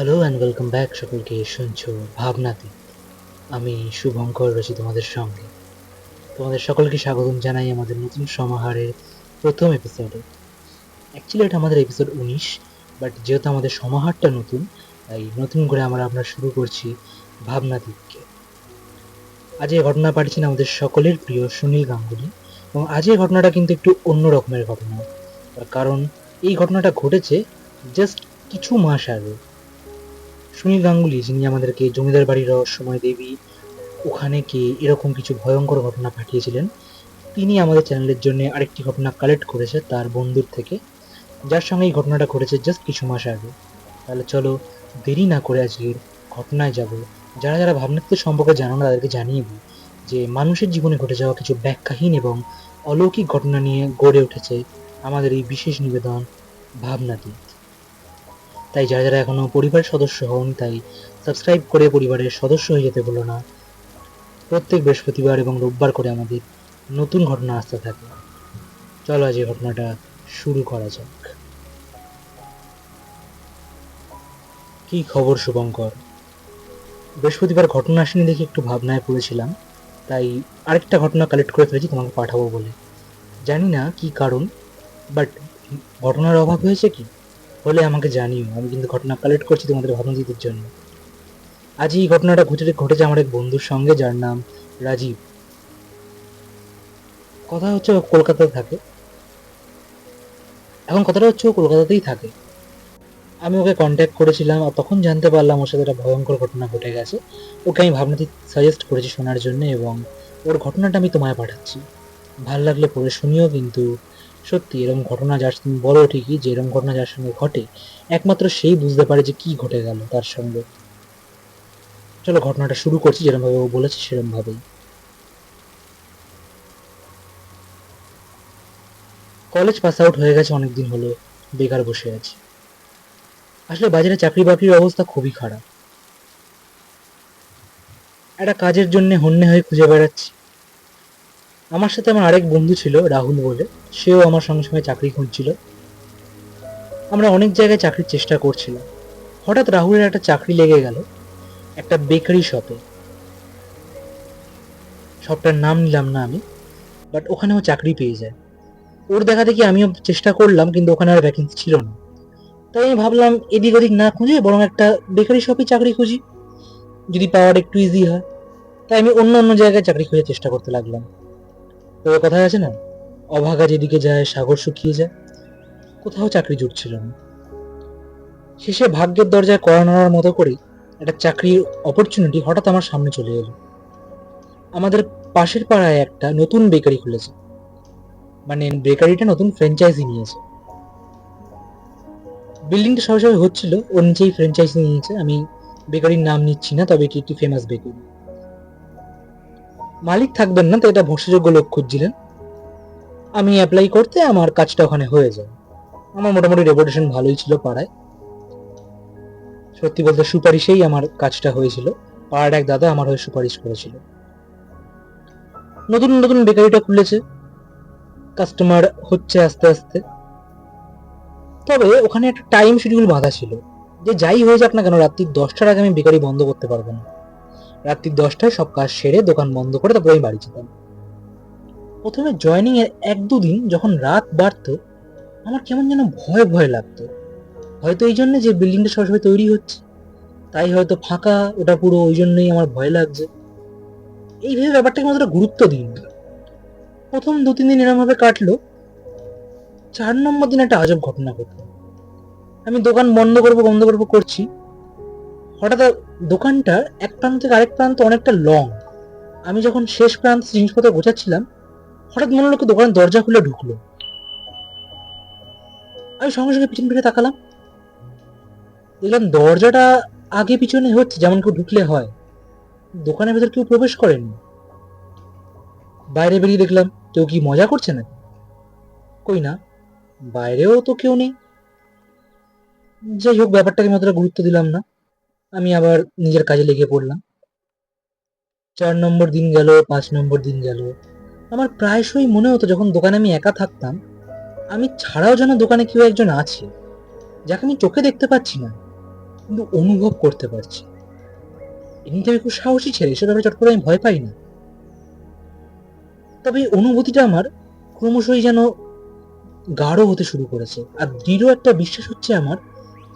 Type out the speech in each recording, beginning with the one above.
Hello and welcome back সকলকে। শুনছো ভাবনাতীত। আমি শুভঙ্কর রয়েছি তোমাদের সঙ্গে। তোমাদের সকলকে স্বাগতম জানাই আমাদের নতুন সমাহারের প্রথম এপিসোডে। অ্যাকচুয়ালি এটা আমাদের এপিসোড 19, বাট যেহেতু আমাদের সমাহারটা নতুন, তাই নতুন করে আমরা শুরু করছি ভাবনাতীতকে। আজ এই ঘটনা পাঠিয়েছেন আমাদের সকলের প্রিয় সুনীল গাঙ্গুলি, এবং আজকের ঘটনাটা কিন্তু একটু অন্য রকমের ঘটনা। তার কারণ এই ঘটনাটা ঘটেছে জাস্ট কিছু মাস আগে। সুনীল গাঙ্গুলি, যিনি আমাদেরকে জমিদার বাড়ির রহস্যময় দেবী, ওখানে কে, এরকম কিছু ভয়ঙ্কর ঘটনা পাঠিয়েছিলেন, তিনি আমাদের চ্যানেলের জন্য আরেকটি ঘটনা কালেক্ট করেছে তার বন্ধুর থেকে, যার সঙ্গে এই ঘটনাটা ঘটেছে জাস্ট কিছু মাস আগে। তাহলে চলো দেরি না করে আজকের ঘটনায় যাব। যারা যারা ভাবনাতীত সম্পর্কে জানো না তাদেরকে জানিয়ে দিই যে মানুষের জীবনে ঘটে যাওয়া কিছু ব্যাখ্যাহীন এবং অলৌকিক ঘটনা নিয়ে গড়ে উঠেছে আমাদের এই বিশেষ নিবেদন ভাবনাতীত। তাই যারা যারা এখনো পরিবারের সদস্য হন, তাই সাবস্ক্রাইব করে পরিবারের সদস্য হয়ে যেতে বলো না। প্রত্যেক বৃহস্পতিবার এবং রোববার করে আমাদের নতুন ঘটনা আসতে থাকে। চলো আজ এই ঘটনাটা শুরু করা যাক। কি খবর শুভঙ্কর? বৃহস্পতিবার ঘটনা আসেনি দেখে একটু ভাবনায় পড়েছিলাম, তাই আরেকটা ঘটনা কালেক্ট করে ফেলেছি তোমাকে পাঠাবো বলে। জানি না কি কারণ, বাট ঘটনার অভাব হয়েছে কি হলে আমাকে জানিও, আমি কিন্তু ঘটনা কালেক্ট করছি তোমাদের ভাবনাতীতের জন্য। আজ এই ঘটনাটা ঘটেছে আমার এক বন্ধুর সঙ্গে, যার নাম রাজীব। কথা হচ্ছে ও কলকাতায় থাকে। এখন কথাটা হচ্ছে ও কলকাতাতেই থাকে। আমি ওকে কন্ট্যাক্ট করেছিলাম আর তখন জানতে পারলাম ওর সাথে একটা ভয়ঙ্কর ঘটনা ঘটে গেছে। ওকে আমি ভাবনাতীত সাজেস্ট করেছি শোনার জন্য, এবং ওর ঘটনাটা আমি তোমায় পাঠাচ্ছি। ভাল লাগলে পড়ে শুনিও। কিন্তু সত্যি এরকম ঘটনা যার, তুমি বলো ঠিকই যে এরকম ঘটনা যার সঙ্গে ঘটে একমাত্র সেই বুঝতে পারে যে কি ঘটে গেল তার সঙ্গে। চলো ঘটনাটা শুরু করছি যেরকম ভাবে ও বলেছে সেরকম ভাবেই। কলেজ পাস আউট হয়ে গেছে অনেকদিন হলো, বেকার বসে আছি। আসলে বাজারে চাকরি বাকরির অবস্থা খুবই খারাপ। একটা কাজের জন্য হন্যে হয়ে খুঁজে বেড়াচ্ছি। আমার সাথে আমার আরেক বন্ধু ছিল রাহুল বলে, সেও আমার সঙ্গে সঙ্গে চাকরি খুঁজছিল। আমরা অনেক জায়গায় চাকরির চেষ্টা করছিলাম। হঠাৎ রাহুলের একটা চাকরি লেগে গেল একটা বেকারি শপে। শপটার নাম নিলাম না আমি, বাট ওখানে ও চাকরি পেয়ে যায়। ওর দেখা দেখি আমিও চেষ্টা করলাম, কিন্তু ওখানে আর ভ্যাকেন্সি ছিল না। তাই আমি ভাবলাম এদিক ওদিক না খুঁজে বরং একটা বেকারি শপে চাকরি খুঁজি, যদি পাওয়ার একটু ইজি হয়। তাই আমি অন্য অন্য জায়গায় চাকরি খোঁজার চেষ্টা করতে লাগলাম। তবে কথায় আছে না, অভাগা যেদিকে যায় সাগর শুকিয়ে যায়। কোথাও চাকরি জুটছিল না। শেষে ভাগ্যের দরজায় কড়া নাড়ার মতো করে একটা চাকরির অপরচুনিটি হঠাৎ আমার সামনে চলে এলো। আমাদের পাশের পাড়ায় একটা নতুন বেকারি খুলেছে, মানে বেকারিটা নতুন ফ্র্যাঞ্চাইজি নিয়েছে। বিল্ডিংটা সবে সবে হচ্ছিল, ওর নিচেই ফ্র্যাঞ্চাইজি নিয়েছে। আমি বেকারির নাম নিচ্ছি না, তবে এটি একটি ফেমাস বেকারি। মালিক থাকবেন না, তো এটা ভরসাযোগ্য লোক খুঁজছিলেন। আমি অ্যাপ্লাই করতে আমার কাজটা ওখানে হয়ে যায়। আমার মোটামুটি রেপুটেশন ভালোই ছিল পাড়ায়। সত্যি বলতে সুপারিশেই আমার কাজটা হয়েছিল। পাড়ার এক দাদা আমার হয়ে সুপারিশ করেছিল। নতুন নতুন বেকারিটা খুলেছে, কাস্টমার হচ্ছে আস্তে আস্তে। তবে ওখানে একটা টাইম শিডিউল বাঁধা ছিল, যে যাই হয়ে যাক না কেন রাত্রি 10টার আগে আমি বেকারি বন্ধ করতে পারবো না। রাত্রি 10টায় সব কাজ সেরে দোকান বন্ধ করে তারপরে আমি বাড়ি যেতাম। প্রথমে জয়নিং এর 1-2 দিন যখন রাত বাড়তো, আমার কেমন যেন ভয় ভয় লাগতো। হয়তো এই জন্য যে বিল্ডিংটা সবসময় তৈরি হচ্ছে, তাই হয়তো ফাঁকা ওটা পুরো, ওই জন্যই আমার ভয় লাগছে। এইভাবে ব্যাপারটাকে অতটা গুরুত্ব দিই। প্রথম 2-3 দিন এরকম ভাবে কাটলো। 4 নম্বর দিন একটা আজব ঘটনা ঘটলো। আমি দোকান বন্ধ করবো করছি। হঠাৎ দোকানটার এক প্রান্ত থেকে আরেক প্রান্ত অনেকটা লং। আমি যখন শেষ প্রান্ত জিনিসপত্র গোছাচ্ছিলাম, হঠাৎ মনে হলো দোকানের দরজা খুলে ঢুকলো। আমি সঙ্গে সঙ্গে পিছন ফিরে তাকালাম, দেখলাম দরজাটা আগে পিছনে হচ্ছে যেমন কেউ ঢুকলে হয়। দোকানের ভেতর কেউ প্রবেশ করেনি। বাইরে বেরিয়ে দেখলাম কেউ কি মজা করছে না, কই না, বাইরেও তো কেউ নেই। যাই হোক, ব্যাপারটাকে আমি অতটা গুরুত্ব দিলাম না। আমি আবার নিজের কাজে লেগে পড়লাম। 4 নম্বর দিন গেল, 5 নম্বর দিন গেল। আমার প্রায়শই মনে হতো যখন দোকানে আমি একা থাকতাম, আমি ছাড়াও যেন দোকানে কেউ একজন আছে, যাকে আমি চোখে দেখতে পাচ্ছি না, কিন্তু অনুভব করতে পারছি। এমনিতে আমি খুব সাহসী ছেলে, এসব ব্যাপারে চট করে আমি ভয় পাই না। তবে এই অনুভূতিটা আমার ক্রমশই যেন গাঢ় হতে শুরু করেছে, আর দৃঢ় একটা বিশ্বাস হচ্ছে আমার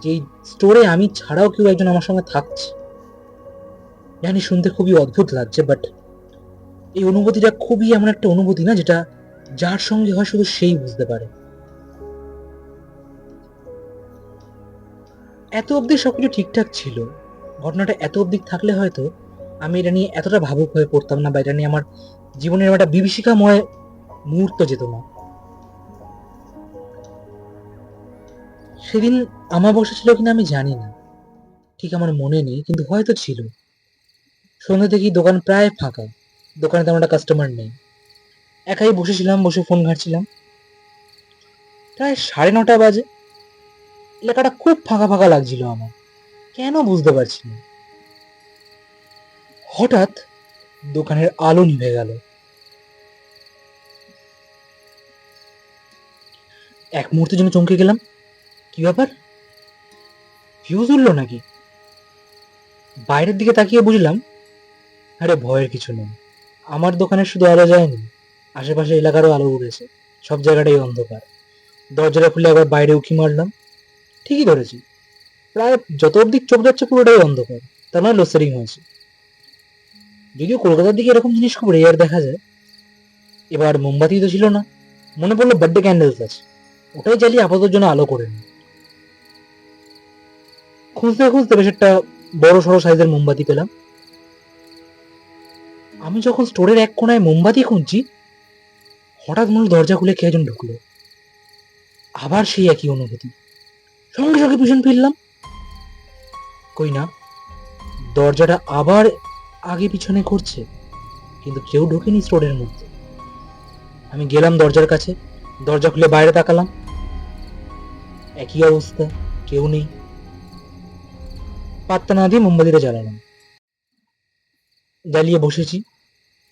যে এই স্টোরে আমি ছাড়াও কেউ একজন আমার সঙ্গে থাকছে। জানি শুনতে খুবই অদ্ভুত লাগছে, বাট এই অনুভূতিটা খুবই এমন একটা অনুভূতি না, যেটা যার সঙ্গে হয় শুধু সেই বুঝতে পারে। এত অবধি সবকিছু ঠিকঠাক ছিল। ঘটনাটা এত অবধি থাকলে হয়তো আমি এটা নিয়ে এতটা ভাবুক হয়ে পড়তাম না, বা এটা নিয়ে আমার জীবনের একটা বিভীষিকাময় মুহূর্ত যেত না। সেদিন আমাবস্যা ছিল কিনা আমি জানি না, ঠিক আমার মনে নেই, কিন্তু হয়তো ছিল। সন্ধ্যা থেকেই দোকান প্রায় ফাঁকা, দোকানে তেমন একটা কাস্টমার নেই। একাই বসেছিলাম, বসে ফোন ঘাঁটছিলাম। প্রায় 9:30 বাজে। এলাকাটা খুব ফাঁকা ফাঁকা লাগছিল আমার, কেন বুঝতে পারছি না। হঠাৎ দোকানের আলো নিভে গেল। এক মুহূর্তের জন্য চমকে গেলাম। কি ব্যাপার, ফিউজ উড়লো নাকি? বাইরের দিকে তাকিয়ে বুঝলাম, আরে ভয়ের কিছু নেই। আমার দোকানে শুধু আলো যায়নি, আশেপাশে এলাকারও আলো উড়েছে। সব জায়গাটাই অন্ধকার। দরজাটা খুলে একবার বাইরে উঁকি মারলাম। ঠিকই ধরেছি, প্রায় যত অব্দি চোখ যাচ্ছে পুরোটাই অন্ধকার। তার মানে লোডশেডিং হয়েছে। যদিও কলকাতার দিকে এরকম জিনিস খুব রেয়ার দেখা যায়। এবার মোমবাতি তো ছিল না, মনে পড়লো বার্থডে ক্যান্ডেলস আছে, ওটাই জ্বালিয়ে আপাতত জন্য আলো করে নি। খুঁজতে খুঁজতে বেশ একটা বড় সড়ো সাইজের মোমবাতি পেলাম। আমি যখন স্টোরের এক কোনায় মোমবাতি খুঁজছি, হঠাৎ মনে হলো দরজা খুলে কে একজন ঢুকলো। আবার সেই একই অনুভূতি। সঙ্গে সঙ্গে পিছন ফিরলাম, কই না, দরজাটা আবার আগে পিছনে করছে, কিন্তু কেউ ঢোকেনি স্টোরের মধ্যে। আমি গেলাম দরজার কাছে, দরজা খুলে বাইরে তাকালাম, একই অবস্থা, কেউ নেই। পাত্তা না দিয়ে মোমবাতিটা জ্বালালাম, জ্বালিয়ে বসেছি।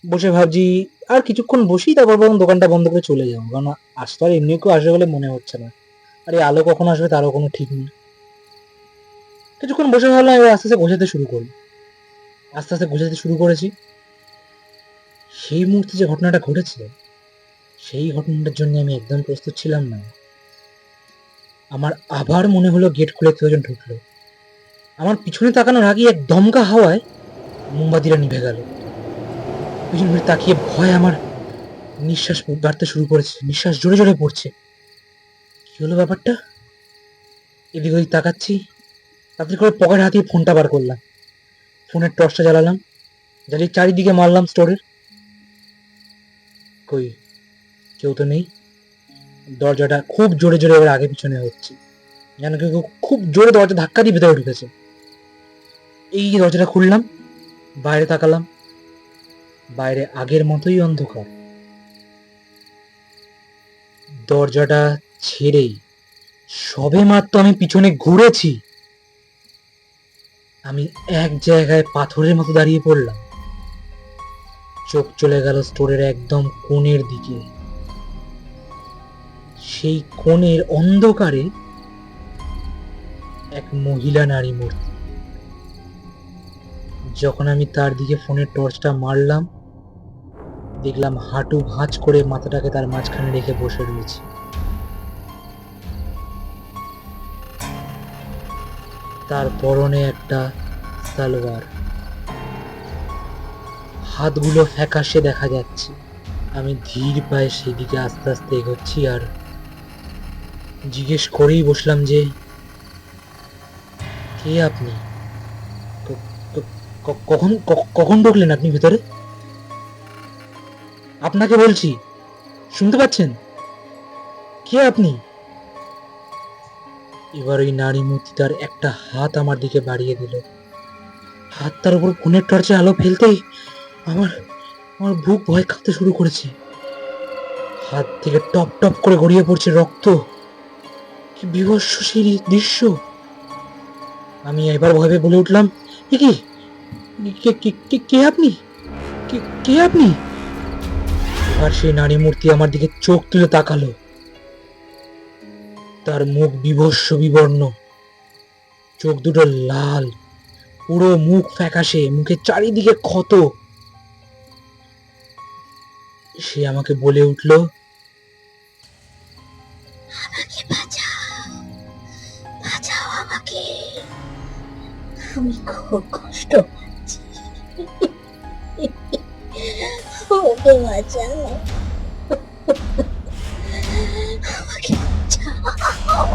বসে ভাবছি আর কিছুক্ষণ বসি, তারপর বরং দোকানটা বন্ধ করে চলে যাবো, কারণ আজ তো আর এমনি কেউ আসবে বলে মনে হচ্ছে না। আর এই আলো কখন আসবে তারও কোনো ঠিক নেই। কিছুক্ষণ বসে ভাবলাম এবার আস্তে আস্তে গোছাতে শুরু করি। আস্তে আস্তে গোছাতে শুরু করেছি। সেই মুহূর্তে যে ঘটনাটা ঘটেছে, সেই ঘটনাটার জন্য আমি একদম প্রস্তুত ছিলাম না। আমার আবার মনে হলো গেট খুলে কেউ একজন ঢুকলো। আমার পিছনে তাকানোর আগে এক দমকা হাওয়ায় মোমবাতিটা নিভে গেল। পিছন ফিরে তাকিয়ে ভয় আমার নিঃশ্বাস বাড়তে শুরু করেছে, নিঃশ্বাস জোরে জোরে পড়ছে। কি হলো ব্যাপারটা? এদিক ওদিক তাকাচ্ছি, তাড়াতাড়ি করে পকেট হাতিয়ে ফোনটা বার করলাম। ফোনের টর্চটা জ্বালালাম, জ্বালিয়ে চারিদিকে মারলাম স্টোরের। কই, কেউ তো নেই। দরজাটা খুব জোরে জোরে এবার আগে পিছনে হচ্ছে, যেন কেউ খুব জোরে দরজা ধাক্কা দিয়ে ভেতরে ঢুকেছে। এই দরজাটা খুললাম, বাইরে তাকালাম, বাইরে আগের মতোই অন্ধকার। দরজাটা ছেড়েই সবে মাত্র আমি পিছনে ঘুরেছি, আমি এক জায়গায় পাথরের মতো দাঁড়িয়ে পড়লাম। চোখ চলে গেল স্টোরের একদম কোণের দিকে। সেই কোণের অন্ধকারে এক মহিলা নারী মূর্তি। যখন আমি তার দিকে ফোনের টর্চটা মারলাম, দেখলাম হাঁটু ভাঁজ করে মাথাটাকে তার মাঝখানে রেখে বসে রয়েছে। তার পরনে একটা সালোয়ার, হাতগুলো ফ্যাকাশে দেখা যাচ্ছে। আমি ধীর পায়ে সেদিকে আস্তে আস্তে এগোচ্ছি, আর জিজ্ঞেস করেই বসলাম যে, কে আপনি? কখন কখন ঢুকলেন আপনি ভিতরে? আপনাকে বলছি, শুনতে পাচ্ছেন? কে আপনি? এবার ওই নারী মূর্তিটার একটা হাত আমার দিকে বাড়িয়ে দিল। হাতটার উপর ফোনের টর্চে আলো ফেলতেই আমার আমার বুক ভয় কাঁপতে শুরু করেছে। হাত থেকে টপ টপ করে গড়িয়ে পড়ছে রক্ত। কি বিভৎস সেই দৃশ্য! আমি এবার ভয় পেয়ে বলে উঠলাম, এ কি, কে কে কে কে আপনি? কে কে আপনি? এবার সেই নারী মূর্তি আমার দিকে চোখ তুলে তাকালো। তার মুখ বিভৎস বিবর্ণ, চোখ দুটো লাল, পুরো মুখ ফ্যাকাশে, মুখের চারিদিকে ক্ষত। সে আমাকে বলে উঠল, আমাকে বাঁচাও, বাঁচাও আমাকে, আমি খুব কষ্ট পাচ্ছি, আমাকে বাঁচাও, আমাকে বাঁচাও।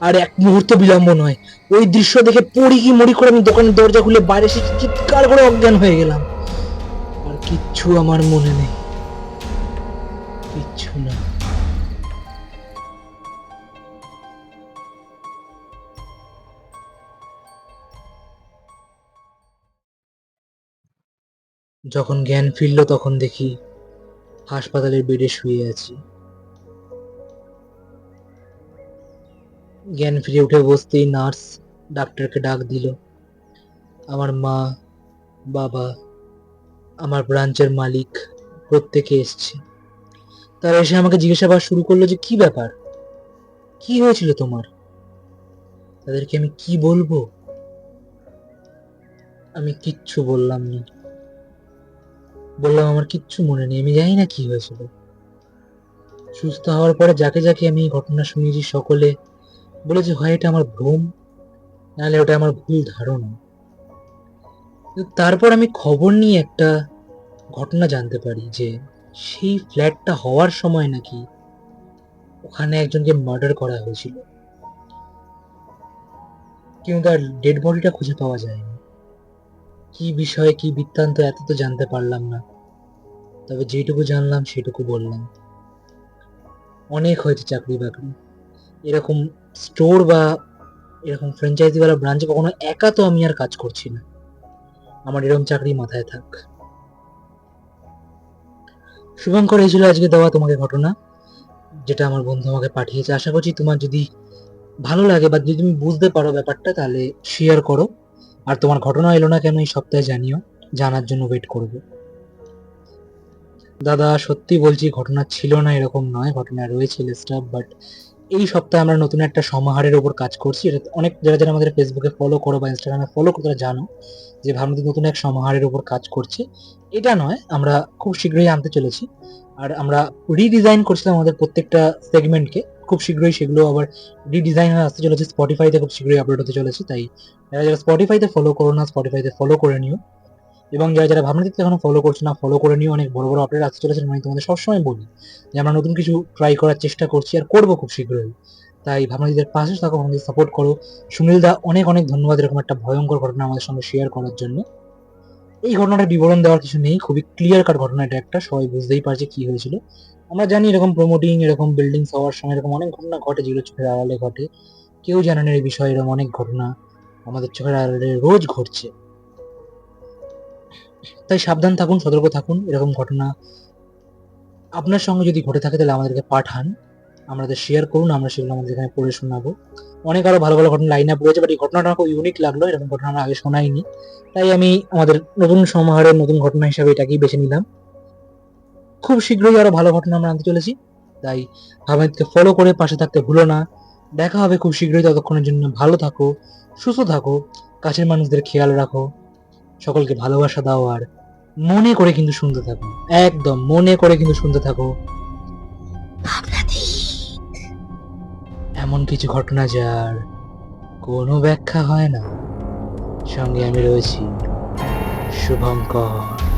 আর এক মুহূর্ত বিলম্ব নয়, ওই দৃশ্য দেখে পড়ি কি মরি করে আমি দোকানের দরজা খুলে বাইরে এসে চিৎকার করে অজ্ঞান হয়ে গেলাম। আর কিচ্ছু আমার মনে নেই, কিচ্ছু না। যখন জ্ঞান ফিরল তখন দেখি হাসপাতালের বেডে শুয়ে আছি। জ্ঞান ফিরে উঠে বসতেই নার্স ডাক্তারকে ডাক দিল। আমার মা, বাবা, আমার ব্রাঞ্চের মালিক প্রত্যেকে এসছে। তারা এসে আমাকে জিজ্ঞাসাবাদ শুরু করলো যে কি ব্যাপার, কি হয়েছিল তোমার। তাদেরকে আমি কি বলবো? আমি কিচ্ছু বললাম না। বললাম আমার কিচ্ছু মনে নেই, আমি জানি না কি হয়েছিল। সুস্থ হওয়ার পরে যাকে যাকে আমি এই ঘটনা শুনিয়েছি সকলে বলেছে হয় এটা আমার ভ্রম, নাহলে ওটা আমার ভুল ধারণা। তারপর আমি খবর নিয়ে একটা ঘটনা জানতে পারি যে সেই ফ্ল্যাটটা হওয়ার সময় নাকি ওখানে একজনকে মার্ডার করা হয়েছিল, কিন্তু তার ডেড বডিটা খুঁজে পাওয়া যায়নি। কি বিষয়ে কি বৃত্তান্ত এত তো জানতে পারলাম না, তবে যেটুকু জানলাম সেটুকু বললাম। অনেক হয়েছে চাকরি বাকরি, এরকম স্টোর বা এরকম ফ্র্যাঞ্চাইজিওয়ালা ব্রাঞ্চে কখনো একা তো আমি আর কাজ করছি না। আমার এরকম চাকরি মাথায় থাক। শুভঙ্কর, এই ছিল আজকে দেওয়া তোমাকে ঘটনা, যেটা আমার বন্ধু আমাকে পাঠিয়েছে। আশা করছি তোমার যদি ভালো লাগে বা যদি তুমি বুঝতে পারো ব্যাপারটা, তাহলে শেয়ার করো। আর তোমার ঘটনা এলো না কেন এই সপ্তাহে জানিও, জানার জন্য ওয়েট করবো। দাদা সত্যি বলছি, ঘটনা ছিল না এরকম নয়, ঘটনা রয়েছে স্টাফ, বাট এই সপ্তাহে আমরা নতুন একটা সমাহারের উপর কাজ করছি। এটা অনেক যারা যারা আমাদের ফেসবুকে ফলো করো বা ইনস্টাগ্রামে ফলো করো তারা জানো যে ভাবনদী নতুন এক সমাহারের উপর কাজ করছে। এটা নয়, আমরা খুব শীঘ্রই আনতে চলেছি। আর আমরা রিডিজাইন করছিলাম আমাদের প্রত্যেকটা সেগমেন্টকে, খুব শীঘ্রই সেগুলো আবার রিডিজাইন হয়ে আসতে চলেছে। স্পটিফাইতে খুব শীঘ্রই আপলোড হতে চলেছে, তাই যারা যারা স্পটিফাইতে ফলো করো না স্পটিফাইতে ফলো করে নিও। এবং যারা যারা ভাবনাচিত্তে এখনো ফলো করছো না ফলো করে নিও, অনেক বড় বড় আপডেট আসতে চলেছে। আমি তোমাদের সবসময় বলি যে আমরা নতুন কিছু ট্রাই করার চেষ্টা করছি আর করবো খুব শীঘ্রই। তাই ভাবনাচিত্তের পাশে থাকো, ভাবনাচিত্র সাপোর্ট করো। সুনীল দা অনেক অনেক ধন্যবাদ এরকম একটা ভয়ঙ্কর ঘটনা আমাদের সঙ্গে শেয়ার করার জন্য। এই ঘটনাটার বিবরণ দেওয়ার কিছু নেই, খুবই ক্লিয়ার কাট ঘটনা এটা একটা, সবাই বুঝতেই পারছে কি হয়েছিল। আমরা জানি এরকম প্রমোটিং এরকম বিল্ডিং হওয়ার সময় এরকম অনেক ঘটনা ঘটে যেগুলো চোখের আড়ালে ঘটে। কেউ জানে না এই বিষয়ে এরকম অনেক ঘটনা আমাদের চোখের আড়ালে রোজ ঘটছে। তাই সাবধান থাকুন, সতর্ক থাকুন। এরকম ঘটনা আপনার সঙ্গে যদি ঘটে থাকে তাহলে আমাদেরকে পাঠান, আমাদের শেয়ার করুন, আমরা সেগুলো আমাদের এখানে পড়ে শোনাবো। অনেক আরো ভালো ভালো ঘটনা লাইন আপ রয়েছে, বাট এই ঘটনাটা আমার খুব ইউনিক লাগলো, এরকম ঘটনা আমরা আগে শোনাইনি। তাই আমি আমাদের নতুন সমাহারের নতুন ঘটনা হিসাবে এটাকেই বেছে নিলাম। খুব শীঘ্রই আরো ভালো ঘটনা আমরা আনতে চলেছি, তাই ভাবেদকে ফলো করে পাশে থাকতে ভুলো না। দেখা হবে খুব শীঘ্রই, ততক্ষণের জন্য ভালো থাকো, সুস্থ থাকো, কাছের মানুষদের খেয়াল রাখো, সকলকে ভালোবাসা দাও, আর মনে করে কিন্তু শুনতে থাকো, একদম মনে করে কিন্তু শুনতে থাকো। এমন কিছু ঘটনা যার কোনো ব্যাখ্যা হয় না। সঙ্গে আমি রয়েছি, শুভঙ্কর।